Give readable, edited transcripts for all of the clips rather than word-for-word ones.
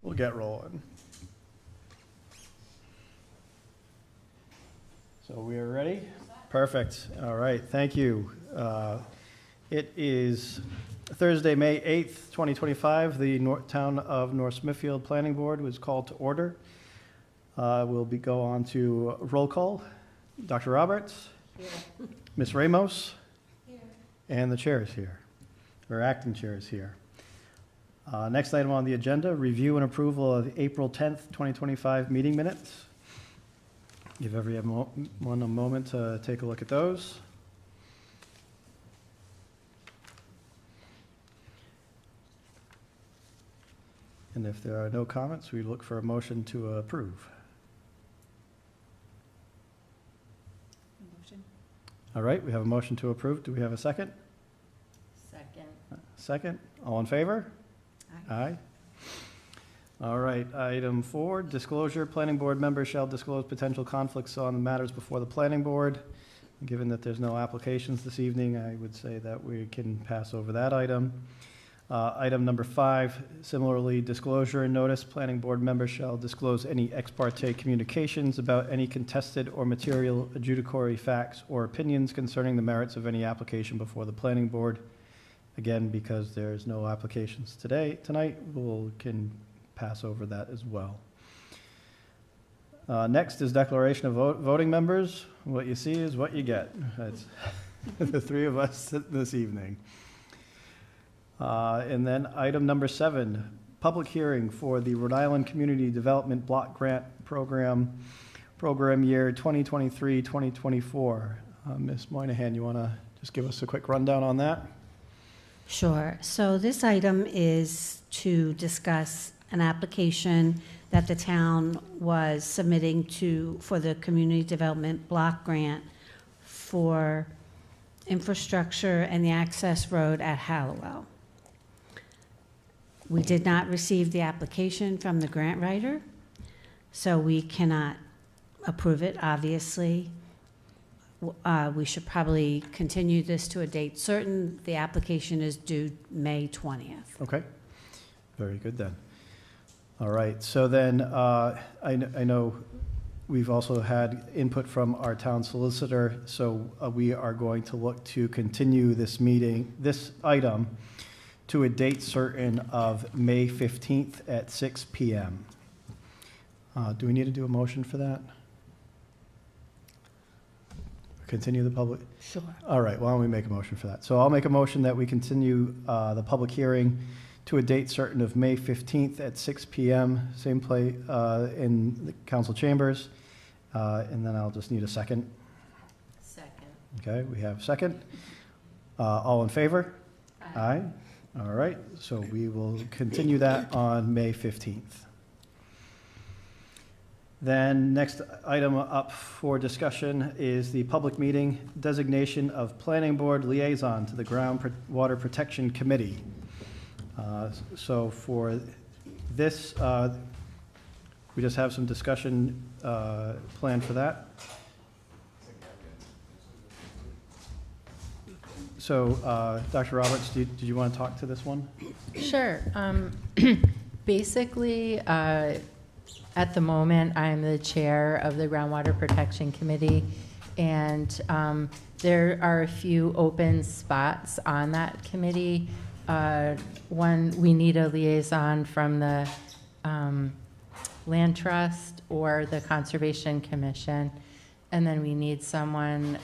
We'll get rolling. So we are ready? Perfect. All right, thank you. It is Thursday, May 8th, 2025. The Town of North Smithfield Planning Board was called to order. We'll go on to roll call. Dr. Roberts? Here. Ms. Ramos? Here. And the chair is here, or acting chair is here. Next item on the agenda, review and approval of April 10th, 2025 meeting minutes. Give everyone a moment to take a look at those. And if there are no comments, we look for a motion to approve. Motion. All right, we have a motion to approve. Do we have a second? Second. Second. All in favor? Aye. All right, item 4, disclosure. Planning board members shall disclose potential conflicts on the matters before the planning board. Given that there's no applications this evening, I would say that we can pass over that item. Item number 5, similarly, disclosure and notice. Planning board members shall disclose any ex parte communications about any contested or material adjudicatory facts or opinions concerning the merits of any application before the planning board. Again, because there's no applications tonight, we can pass over that as well. Next is declaration of voting members. What you see is what you get. That's the 3 of us this evening. And then item number 7, public hearing for the Rhode Island Community Development Block Grant Program year 2023-2024. Ms. Moynihan, you want to just give us a quick rundown on that? Sure. So this item is to discuss an application that the town was submitting for the Community Development Block Grant for infrastructure and the access road at Halliwell. We did not receive the application from the grant writer, so we cannot approve it, obviously. We should probably continue this to a date certain. The application is due May 20th. Okay, very good then. All right, so then I know we've also had input from our town solicitor, so we are going to look to continue this item to a date certain of May 15th at 6 p.m. Do we need to do a motion for that? Continue the public? Sure. All right, why don't we make a motion for that? So I'll make a motion that we continue the public hearing to a date certain of May 15th at 6 p.m., same place in the council chambers. And then I'll just need a second. Second. Okay, we have a second. All in favor? Aye. All right, so we will continue that on May 15th. Then next item up for discussion is the public meeting designation of planning board liaison to the Groundwater Protection Committee. So for this, we just have some discussion planned for that. So Dr. Roberts, did you want to talk to this one? Sure. Basically, at the moment, I'm the chair of the Groundwater Protection Committee, and there are a few open spots on that committee. One, we need a liaison from the Land Trust or the Conservation Commission, and then we need someone,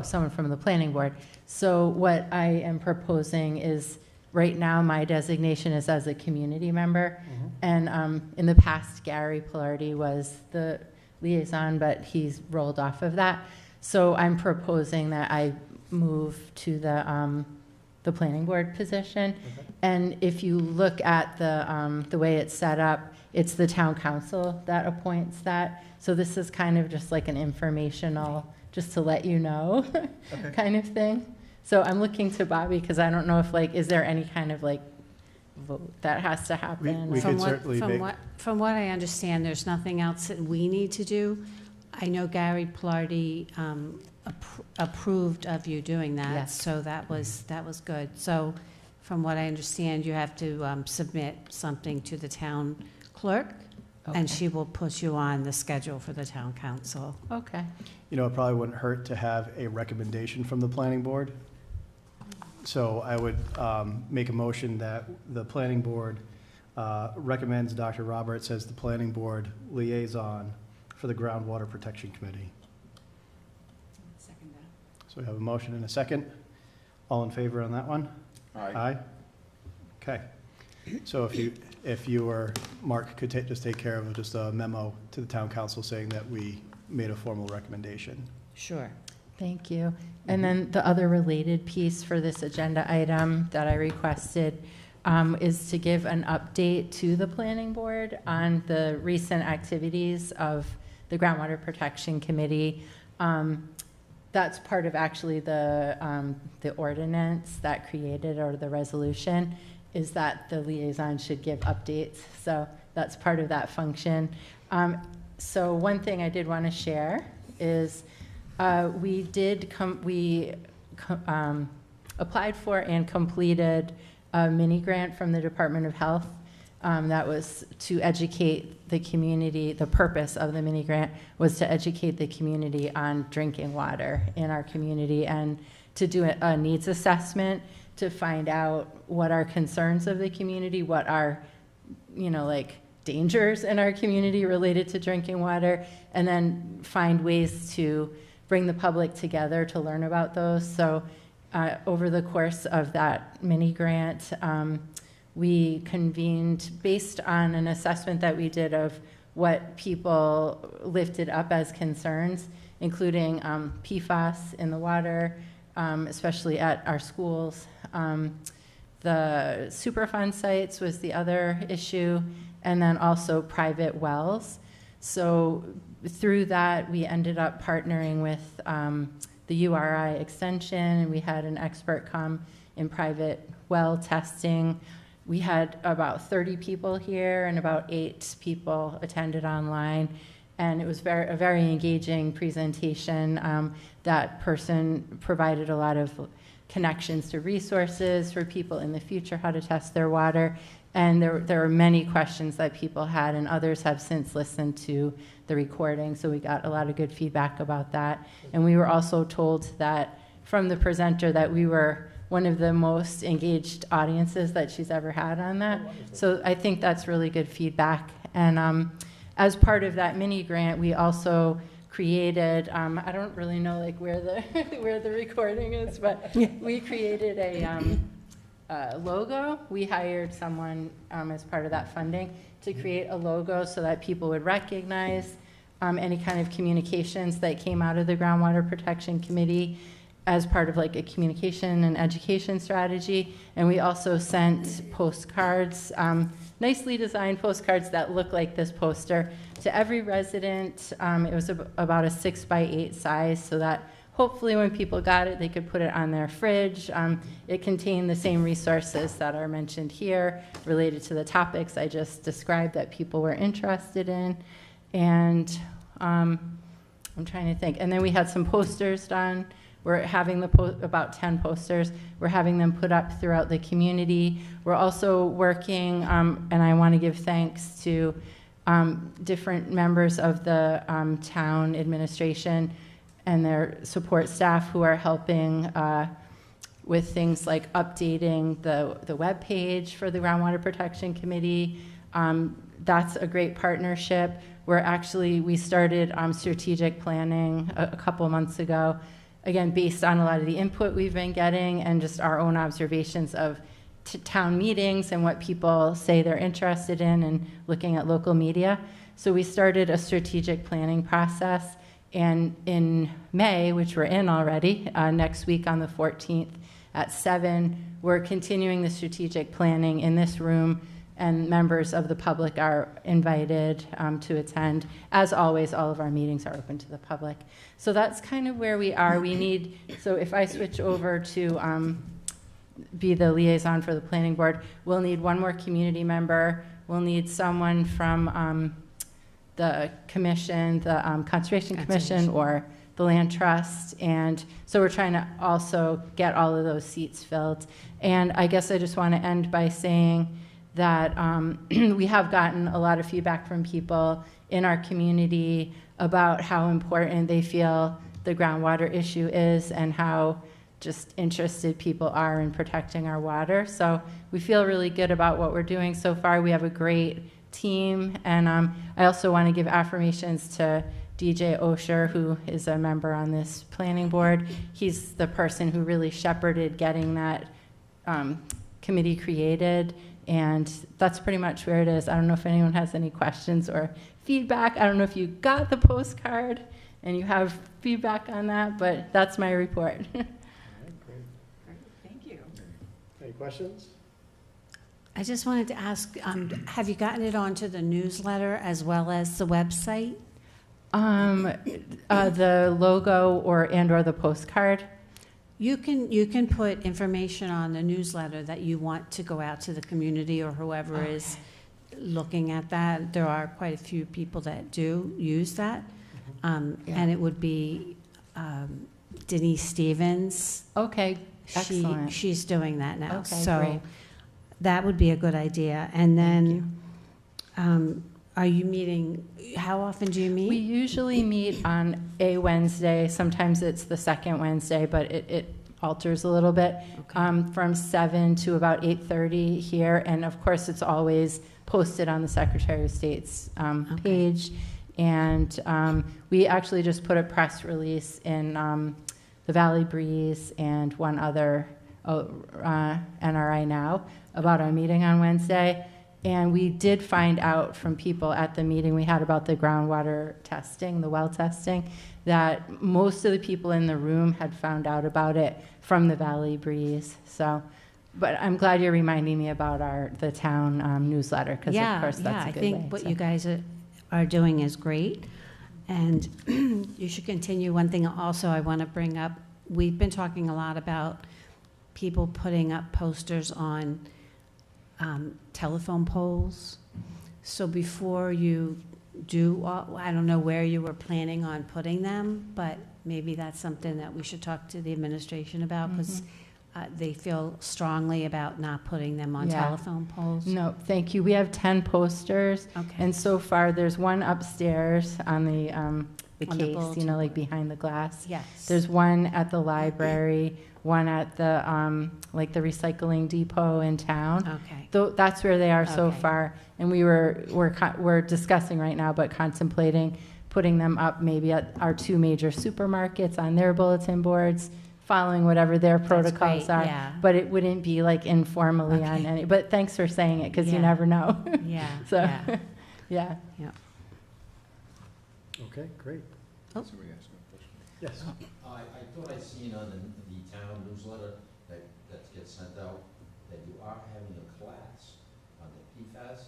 someone from the Planning Board. So what I am proposing is, right now, my designation is as a community member, and in the past, Gary Pilardi was the liaison, but he's rolled off of that. So I'm proposing that I move to the Planning Board position. Okay. And if you look at the way it's set up, it's the town council that appoints that. So this is kind of just like an informational, just to let you know, okay, kind of thing. So I'm looking to Bobby because I don't know if is there any kind of vote that has to happen? We could certainly from what I understand, there's nothing else that we need to do. I know Gary Pilardi approved of you doing that, yes. So that was good. So from what I understand, you have to submit something to the town clerk, Okay. and she will put you on the schedule for the town council. Okay. You know, it probably wouldn't hurt to have a recommendation from the planning board. So I would make a motion that the planning board recommends Dr. Roberts as the planning board liaison for the Groundwater Protection Committee. Second that. So we have a motion and a second. All in favor on that one? Aye. Okay. So if you or Mark could just take care of just a memo to the town council saying that we made a formal recommendation. Sure. Thank you. And then the other related piece for this agenda item that I requested is to give an update to the planning board on the recent activities of the Groundwater Protection Committee. That's part of actually the ordinance that created, or the resolution, is that the liaison should give updates. So that's part of that function. So one thing I did want to share is we applied for and completed a mini grant from the Department of Health that was to educate the community. The purpose of the mini grant was to educate the community on drinking water in our community, and to do a needs assessment to find out what are concerns of the community, what are, like dangers in our community related to drinking water, and then find ways to bring the public together to learn about those. So over the course of that mini grant, we convened based on an assessment that we did of what people lifted up as concerns, including PFAS in the water, especially at our schools. The Superfund sites was the other issue, and then also private wells. So through that, we ended up partnering with the URI extension, and we had an expert come in private well testing. We had about 30 people here, and about 8 people attended online, and it was a very engaging presentation. That person provided a lot of connections to resources for people in the future, how to test their water. And there were many questions that people had, and others have since listened to the recording, so we got a lot of good feedback about that. And we were also told that from the presenter that we were one of the most engaged audiences that she's ever had on that. So I think that's really good feedback. And as part of that mini grant, we also created, I don't really know where the where the recording is, but we created a logo. We hired someone as part of that funding to create a logo so that people would recognize any kind of communications that came out of the Groundwater Protection Committee as part of a communication and education strategy. And we also sent postcards, nicely designed postcards that look like this poster, to every resident. It was about a 6x8 size, so that hopefully when people got it, they could put it on their fridge. It contained the same resources that are mentioned here related to the topics I just described that people were interested in. And I'm trying to think. And then we had some posters done. We're having about 10 posters. We're having them put up throughout the community. We're also working, and I want to give thanks to different members of the town administration and their support staff who are helping with things like updating the web page for the Groundwater Protection Committee. That's a great partnership. We started strategic planning a couple of months ago, again, based on a lot of the input we've been getting and just our own observations of town meetings and what people say they're interested in, and looking at local media. So we started a strategic planning process. And in May, which we're in already, next week on the 14th at 7, we're continuing the strategic planning in this room, and members of the public are invited to attend. As always, all of our meetings are open to the public. So that's kind of where we are. So if I switch over to be the liaison for the planning board, we'll need one more community member. We'll need someone from the commission, the Conservation Commission, or the land trust. And so we're trying to also get all of those seats filled. And I guess I just want to end by saying that we have gotten a lot of feedback from people in our community about how important they feel the groundwater issue is and how just interested people are in protecting our water. So we feel really good about what we're doing so far. We have a great team, and I also want to give affirmations to DJ Osher, who is a member on this planning board. He's the person who really shepherded getting that committee created, and that's pretty much where it is. I don't know if anyone has any questions or feedback. I don't know if you got the postcard and you have feedback on that, but that's my report. Thank you. Any questions? I just wanted to ask, have you gotten it onto the newsletter as well as the website? The logo or the postcard. You can put information on the newsletter that you want to go out to the community or whoever is looking at that. There are quite a few people that do use that. And it would be Denise Stevens. Okay, excellent. She's doing that now. Okay, so great. that would be a good idea. And then, are you meeting? How often do you meet? We usually meet on a Wednesday. Sometimes it's the second Wednesday, but it alters a little bit. From 7 to about 8:30 here, and of course it's always posted on the Secretary of State's page. And we actually just put a press release in the Valley Breeze and one other NRI Now about our meeting on Wednesday. And we did find out from people at the meeting we had about the groundwater testing, the well testing, that most of the people in the room had found out about it from the Valley Breeze. So, but I'm glad you're reminding me about the town newsletter, because of course that's a good way. I think what you guys are doing is great, and you should continue. One thing also I want to bring up, we've been talking a lot about people putting up posters on telephone poles. So before you do, I don't know where you were planning on putting them, but maybe that's something that we should talk to the administration about, because they feel strongly about not putting them on telephone poles. No, thank you. We have 10 posters, and so far there's one upstairs on the case, like behind the glass. Yes. There's one at the library, one at the the recycling depot in town. Okay. That's where they are so Okay. far, and we're discussing right now, but contemplating putting them up maybe at our 2 major supermarkets on their bulletin boards, following whatever their protocols great, are. yeah. But it wouldn't be like informally on any. But thanks for saying it, because you Yeah. never know. Yeah. So, yeah. yeah. Okay, great. Oh. Somebody asked a question. Yes. I thought I seen on the town newsletter that gets sent out that you are having a class on the PFAS.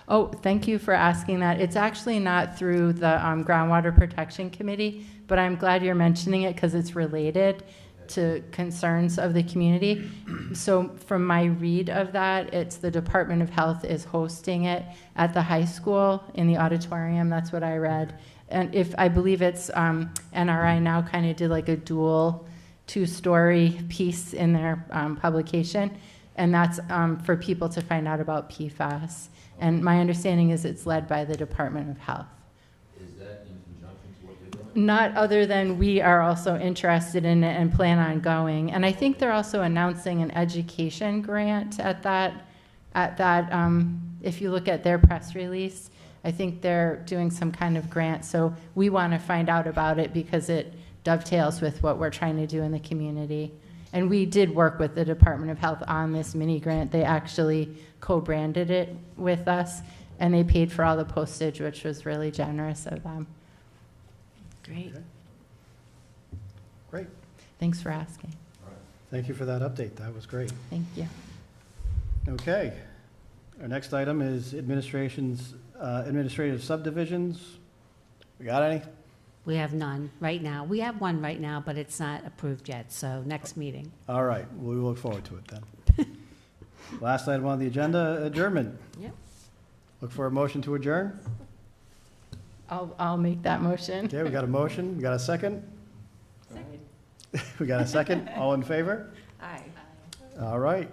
Oh, thank you for asking that. It's actually not through the Groundwater Protection Committee, but I'm glad you're mentioning it because it's related to concerns of the community. So from my read of that, it's the Department of Health is hosting it at the high school in the auditorium. That's what I read. And I believe it's NRI Now kind of did like a dual 2-story piece in their publication. And that's for people to find out about PFAS. And my understanding is it's led by the Department of Health. Is that in conjunction to what you're doing? Not other than we are also interested in it and plan on going. And I think they're also announcing an education grant at that, if you look at their press release, I think they're doing some kind of grant. So we want to find out about it because it dovetails with what we're trying to do in the community. And we did work with the Department of Health on this mini grant. They actually co-branded it with us, and they paid for all the postage, which was really generous of them. Great. Okay. Great. Thanks for asking. Thank you for that update. That was great. Thank you. Okay. Our next item is administrative subdivisions. We got any? We have none right now. We have one right now, but it's not approved yet, so next meeting. All right. We look forward to it then. Last item on the agenda, adjournment. Yep. Look for a motion to adjourn. I'll make that motion. Okay, we got a motion. We got a second. We got a second? All in favor? Aye. All right.